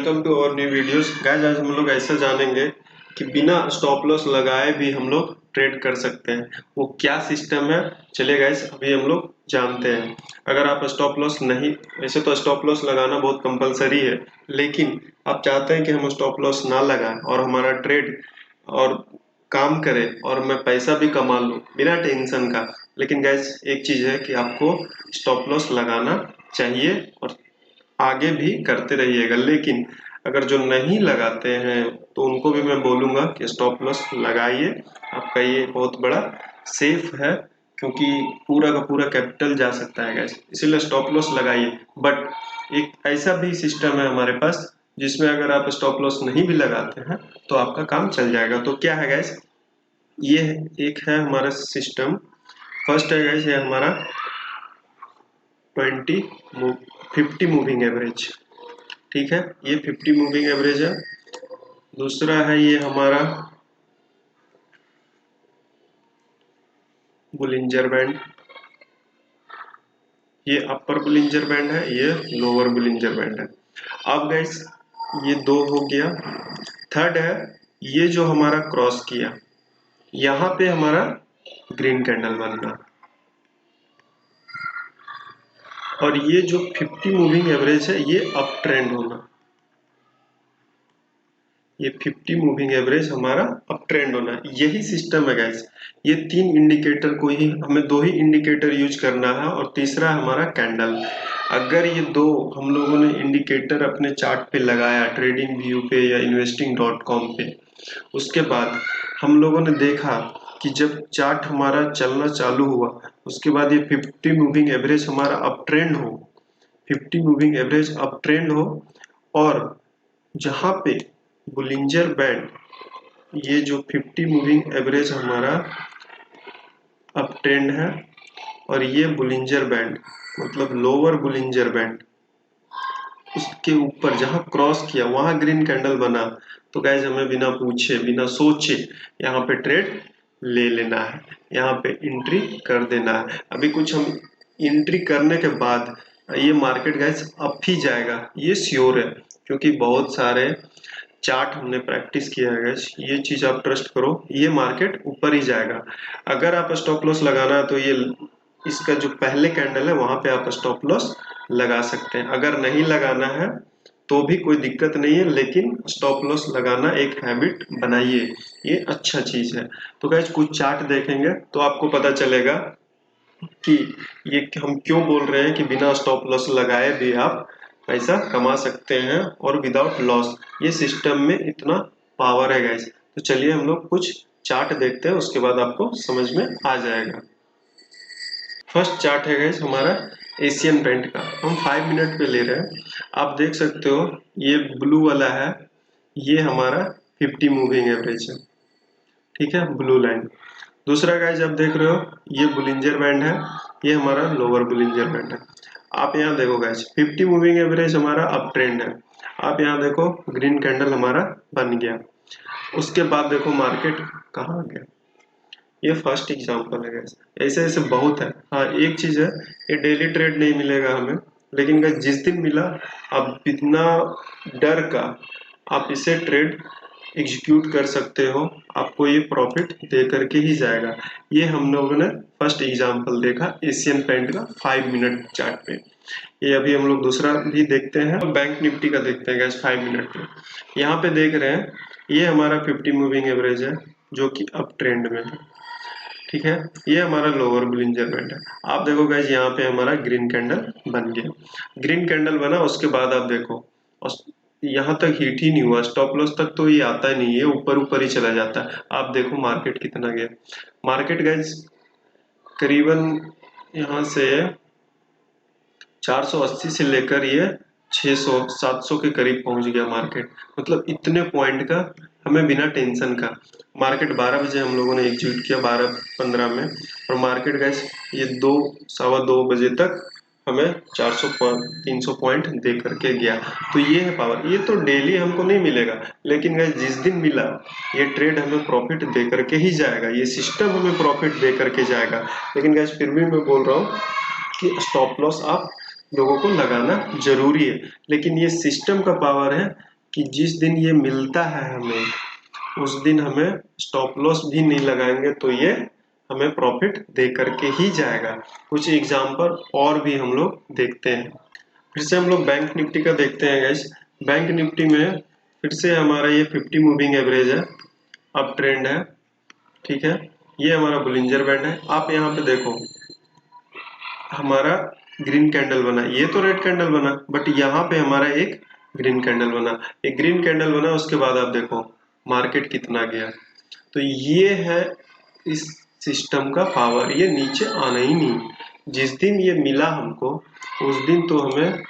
Welcome to our new videos. Guys आज हम लोग ऐसा जानेंगे कि बिना स्टॉप लॉस लगाए भी हम लोग ट्रेड कर सकते हैं। वो क्या सिस्टम है, चलिए गाइस अभी हम लोग जानते हैं। अगर आप स्टॉप लॉस नहीं, वैसे तो स्टॉप लॉस लगाना बहुत कंपलसरी है, लेकिन आप चाहते हैं कि हम स्टॉप लॉस ना लगाएं और हमारा ट्रेड और काम करे और मैं पैसा भी कमा लूं बिना टेंशन का। लेकिन गाइस एक चीज है कि आपको स्टॉप लॉस लगाना चाहिए और आगे भी करते रहिएगा। लेकिन अगर जो नहीं लगाते हैं तो उनको भी मैं बोलूंगा कि स्टॉप लॉस लगाइए। आपका ये बहुत बड़ा सेफ है, क्योंकि पूरा का पूरा कैपिटल जा सकता है गैस, इसीलिए स्टॉप लॉस लगाइए। बट एक ऐसा भी सिस्टम है हमारे पास जिसमें अगर आप स्टॉप लॉस नहीं भी लगाते हैं तो आपका काम चल जाएगा। तो क्या है गैस, ये एक है हमारा सिस्टम। फर्स्ट है गैस ये हमारा 50 मूविंग एवरेज। ठीक है, ये 50 मूविंग एवरेज है। दूसरा है ये हमारा बुलिंजर बैंड, ये अपर बुलिंजर बैंड है, ये लोअर बुलिंजर बैंड है। अब गाइस ये दो हो गया। थर्ड है ये जो हमारा क्रॉस किया, यहाँ पे हमारा ग्रीन कैंडल बनना, और ये जो 50 मूविंग एवरेज है ये अप ट्रेंड होना। ये 50 मूविंग एवरेज हमारा अप ट्रेंड होना, यही सिस्टम है गाइस। ये तीन इंडिकेटर को ही हमें, दो ही इंडिकेटर यूज करना है और तीसरा हमारा कैंडल। अगर ये दो हम लोगों ने इंडिकेटर अपने चार्ट पे लगाया ट्रेडिंग व्यू पे या investing.com पे, उसके बाद हम लोगों ने देखा कि जब चार्ट हमारा चलना चालू हुआ उसके बाद ये 50 मूविंग एवरेज हमारा अप ट्रेंड हो, 50 मूविंग एवरेज अप ट्रेंड हो, और जहाँ पे बुलिंजर बैंड, ये जो 50 मूविंग एवरेज हमारा अप ट्रेंड है और ये बुलिंजर बैंड मतलब लोअर बुलिंजर बैंड, उसके ऊपर जहां क्रॉस किया वहां ग्रीन कैंडल बना, तो गाइज हमें बिना पूछे बिना सोचे यहाँ पे ट्रेड ले लेना है, यहाँ पे एंट्री कर देना है। अभी कुछ हम एंट्री करने के बाद ये मार्केट गाइज अप ही जाएगा, ये श्योर है, क्योंकि बहुत सारे चार्ट हमने प्रैक्टिस किया है गाइस। ये चीज आप ट्रस्ट करो, ये मार्केट ऊपर ही जाएगा। अगर आप स्टॉप लॉस लगाना है तो ये इसका जो पहले कैंडल है वहां पे आप स्टॉप लॉस लगा सकते हैं। अगर नहीं लगाना है तो भी कोई दिक्कत नहीं है, लेकिन स्टॉप लॉस लगाना एक हैबिट बनाइए, ये अच्छा चीज है। तो गाइस कुछ चार्ट देखेंगे तो आपको पता चलेगा कि ये हम क्यों बोल रहे हैं कि बिना स्टॉप लॉस लगाए भी आप पैसा कमा सकते हैं और विदाउट लॉस। ये सिस्टम में इतना पावर है गाइस। तो चलिए हम लोग कुछ चार्ट देखते हैं, उसके बाद आपको समझ में आ जाएगा। फर्स्ट चार्ट है गाइस हमारा एशियन पेंट का, हम 5 मिनट पे ले रहे हैं। आप देख सकते हो ये ब्लू वाला है, ये हमारा 50 मूविंग एवरेज है। ठीक है, ब्लू लाइन। दूसरा गाइस आप देख रहे हो ये बुलिंजर बैंड है, ये हमारा लोअर बुलिंजर बैंड है। आप यहाँ देखो गाइस 50 मूविंग एवरेज हमारा अप ट्रेंड है। आप यहाँ देखो ग्रीन कैंडल हमारा बन गया। उसके बाद देखो मार्केट कहाँ गया। ये फर्स्ट एग्जांपल है गाइस, ऐसे ऐसे बहुत है। हाँ एक चीज है, ये डेली ट्रेड नहीं मिलेगा हमें, लेकिन गाइस जिस दिन मिला आप बिना डर का आप इसे ट्रेड एग्जीक्यूट कर सकते हो, आपको ये प्रॉफिट दे करके ही जाएगा। ये हम लोगों ने फर्स्ट एग्जांपल देखा एशियन पेंट का 5 मिनट चार्ट पे। ये अभी हम लोग दूसरा भी देखते हैं, बैंक निफ्टी का देखते हैं गाइस 5 मिनट पे। यहाँ पे देख रहे हैं ये हमारा 50 मूविंग एवरेज है जो कि अप ट्रेंड में है। ठीक है, ये हमारा लोअर बुलिंजर बैंड है। आप देखो गाइस यहाँ पे हमारा ग्रीन कैंडल बन गया, ग्रीन कैंडल बना, उसके बाद आप देखो यहाँ तक हिट ही नहीं हुआ, स्टॉप लॉस तक तो ये आता ही नहीं है, ऊपर ऊपर ही चला जाता है। आप देखो मार्केट कितना गया। मार्केट गाइस करीबन यहाँ से 480 से लेकर ये 600 700 के करीब पहुंच गया मार्केट। मतलब इतने पॉइंट का हमें बिना टेंशन का, मार्केट 12 बजे हम लोगों ने एग्जीक्यूट किया 12:15 में, और मार्केट गैस ये 2 सवा 2 बजे तक हमें 400 300 पॉइंट दे करके गया। तो ये है पावर। ये तो डेली हमको नहीं मिलेगा, लेकिन गैस जिस दिन मिला ये ट्रेड हमें प्रॉफिट दे करके ही जाएगा, ये सिस्टम हमें प्रॉफिट दे करके जाएगा। लेकिन गैस फिर भी मैं बोल रहा हूँ कि स्टॉप लॉस आप लोगों को लगाना जरूरी है, लेकिन ये सिस्टम का पावर है कि जिस दिन ये मिलता है हमें, उस दिन हमें स्टॉप लॉस भी नहीं लगाएंगे तो ये हमें प्रॉफिट दे करके ही जाएगा। कुछ एग्जांपल और भी हम लोग देखते हैं। फिर से हम लोग बैंक निफ्टी का देखते हैं गाइस। बैंक निफ्टी में फिर से हमारा ये 50 मूविंग एवरेज है, अप ट्रेंड है, ठीक है। ये हमारा बुलिंजर बैंड है। आप यहाँ पे देखो हमारा ग्रीन कैंडल बना, ये तो रेड कैंडल बना, बट यहाँ पे हमारा एक ग्रीन कैंडल बना, एक ग्रीन कैंडल बना, उसके बाद आप देखो मार्केट कितना गया। तो ये है इस सिस्टम का पावर, ये नीचे आना ही नहीं। जिस दिन ये मिला हमको, उस दिन तो हमें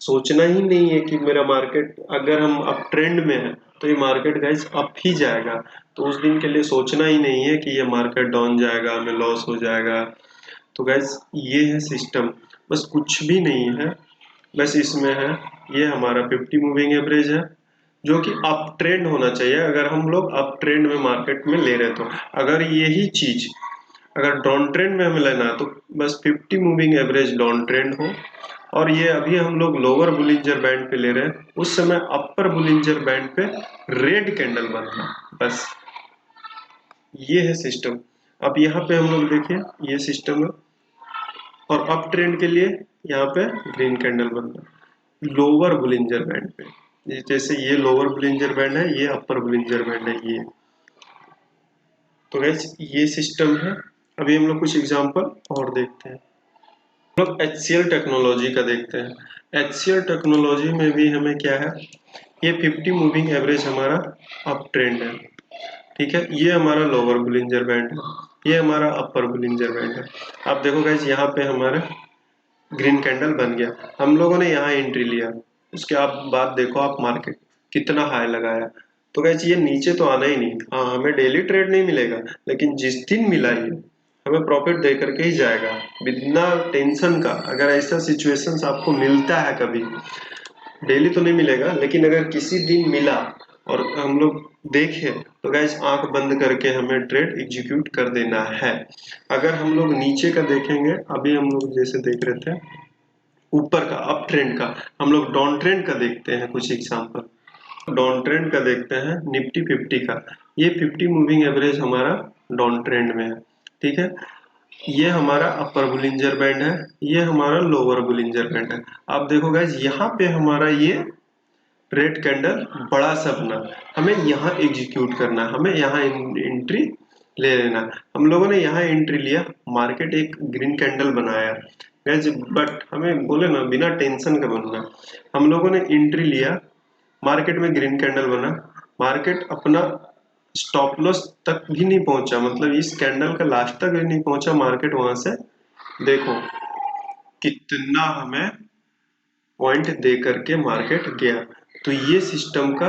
सोचना ही नहीं है कि मेरा मार्केट, अगर हम अप ट्रेंड में है तो ये मार्केट गाइस अप ही जाएगा। तो उस दिन के लिए सोचना ही नहीं है कि ये मार्केट डाउन जाएगा, हमें लॉस हो जाएगा। तो गाइस ये है सिस्टम, बस कुछ भी नहीं है, बस इसमें है ये हमारा 50 मूविंग एवरेज है जो कि अप ट्रेंड होना चाहिए। अगर हम लोग अप ट्रेंड में मार्केट में ले रहे तो, अगर यही चीज अगर डाउन ट्रेंड में हमें लेना है तो बस 50 मूविंग एवरेज डाउन ट्रेंड हो, और ये अभी हम लोग लोअर बुलिंजर बैंड पे ले रहे हैं, उस समय अपर बुलिंजर बैंड पे रेड कैंडल बनना, बस ये है सिस्टम। अब यहाँ पे हम लोग देखिए ये सिस्टम है, और अप ट्रेंड के लिए यहाँ पे ग्रीन कैंडल बनना लोअर बुलिंजर बैंड पे। जैसे ये लोअर बुलिंजर बैंड है, ये अपर बुलिंजर बैंड है ये। तो गाइस ये सिस्टम है। अभी हम लोग कुछ एग्जांपल और देखते हैं। हम लोग HCL टेक्नोलॉजी का देखते हैं। HCL टेक्नोलॉजी में भी हमें क्या है, ये 50 मूविंग एवरेज हमारा अप ट्रेंड है, ठीक है। ये हमारा लोअर बुलिंजर बैंड है, ये हमारा अपर बुलिंजर बैंड है। आप देखो गाइस यहाँ पे हमारा ग्रीन कैंडल बन गया, हम लोगों ने यहाँ एंट्री लिया, उसके आप बाद देखो आप मार्केट कितना हाई लगाया। तो गाइस ये नीचे तो आना ही नहीं। हाँ, हमें डेली ट्रेड नहीं मिलेगा, लेकिन जिस दिन मिला ये हमें प्रॉफिट दे करके ही जाएगा बिना टेंशन का। अगर ऐसा सिचुएशंस आपको मिलता है कभी, डेली तो नहीं मिलेगा, लेकिन अगर किसी दिन मिला और हम लोग देखे तो गाइस आंख बंद करके हमें ट्रेड एग्जीक्यूट कर देना है। अगर हम लोग नीचे का देखेंगे, अभी हम लोग जैसे देख रहे थे ऊपर का अप ट्रेंड का, हम लोग डाउन ट्रेंड का देखते हैं कुछ एग्जांपल। डाउन ट्रेंड का देखते हैं निफ्टी 50 का। ये 50 मूविंग एवरेज हमारा डाउन ट्रेंड में है, ठीक है। ये हमारा अपर बुलिंजर बैंड है, ये हमारा लोअर बुलिंजर बैंड है। आप देखो गाइस यहाँ पे हमारा ये रेड कैंडल बड़ा सा बना, हमें यहाँ एग्जीक्यूट करना, हमें यहाँ एंट्री ले लेना। हम लोगों ने यहाँ एंट्री लिया, मार्केट एक ग्रीन कैंडल बनाया गाइस, बट हमें बोले ना बिना टेंशन का बनना। हम लोगों ने एंट्री लिया, मार्केट में ग्रीन कैंडल बना, मार्केट अपना स्टॉप लॉस तक भी नहीं पहुंचा, मतलब इस कैंडल का लास्ट तक भी नहीं पहुंचा मार्केट। वहां से देखो कितना हमें पॉइंट दे करके मार्केट गया। तो ये सिस्टम का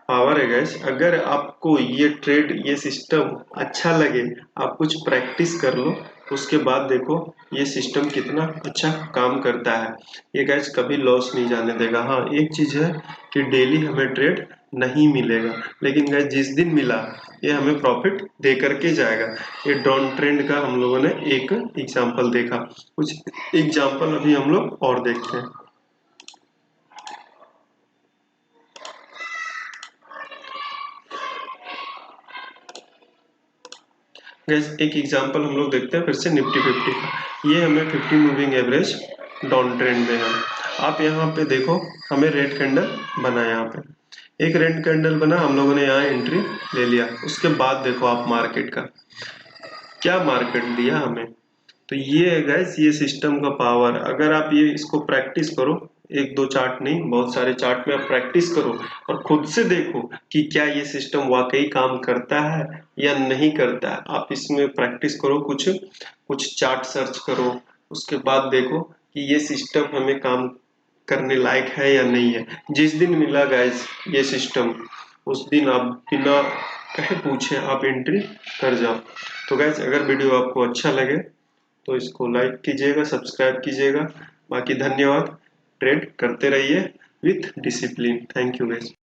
पावर है गाइस। अगर आपको ये ट्रेड, ये सिस्टम अच्छा लगे, आप कुछ प्रैक्टिस कर लो, उसके बाद देखो ये सिस्टम कितना अच्छा काम करता है। ये गाइस कभी लॉस नहीं जाने देगा। हाँ, एक चीज है कि डेली हमें ट्रेड नहीं मिलेगा, लेकिन गाइस जिस दिन मिला ये हमें प्रॉफिट दे करके जाएगा। ये डाउन ट्रेंड का हम लोगों ने एक एग्जांपल देखा, कुछ एग्जांपल अभी हम लोग और देखते हैं। गैस एक एग्जांपल हम लोग देखते हैं फिर से निफ्टी 50 का। ये हमें 50 मूविंग एवरेज डाउन ट्रेंड में है। आप यहाँ पे देखो हमें रेड कैंडल बना, यहाँ पे एक रेड कैंडल बना, हम लोगों ने यहाँ एंट्री ले लिया। उसके बाद देखो आप मार्केट का क्या मार्केट दिया हमें। तो ये है गैस ये सिस्टम का पावर। अगर आप ये इसको प्रैक्टिस करो, एक दो चार्ट नहीं बहुत सारे चार्ट में आप प्रैक्टिस करो और खुद से देखो कि क्या ये सिस्टम वाकई काम करता है या नहीं करता है। आप इसमें प्रैक्टिस करो, कुछ कुछ चार्ट सर्च करो, उसके बाद देखो कि ये सिस्टम हमें काम करने लायक है या नहीं है। जिस दिन मिला गाइस ये सिस्टम, उस दिन आप बिना कहे पूछे आप एंट्री कर जाओ। तो गाइस अगर वीडियो आपको अच्छा लगे तो इसको लाइक कीजिएगा, सब्सक्राइब कीजिएगा। बाकी धन्यवाद। ट्रेड करते रहिए with discipline. Thank you guys.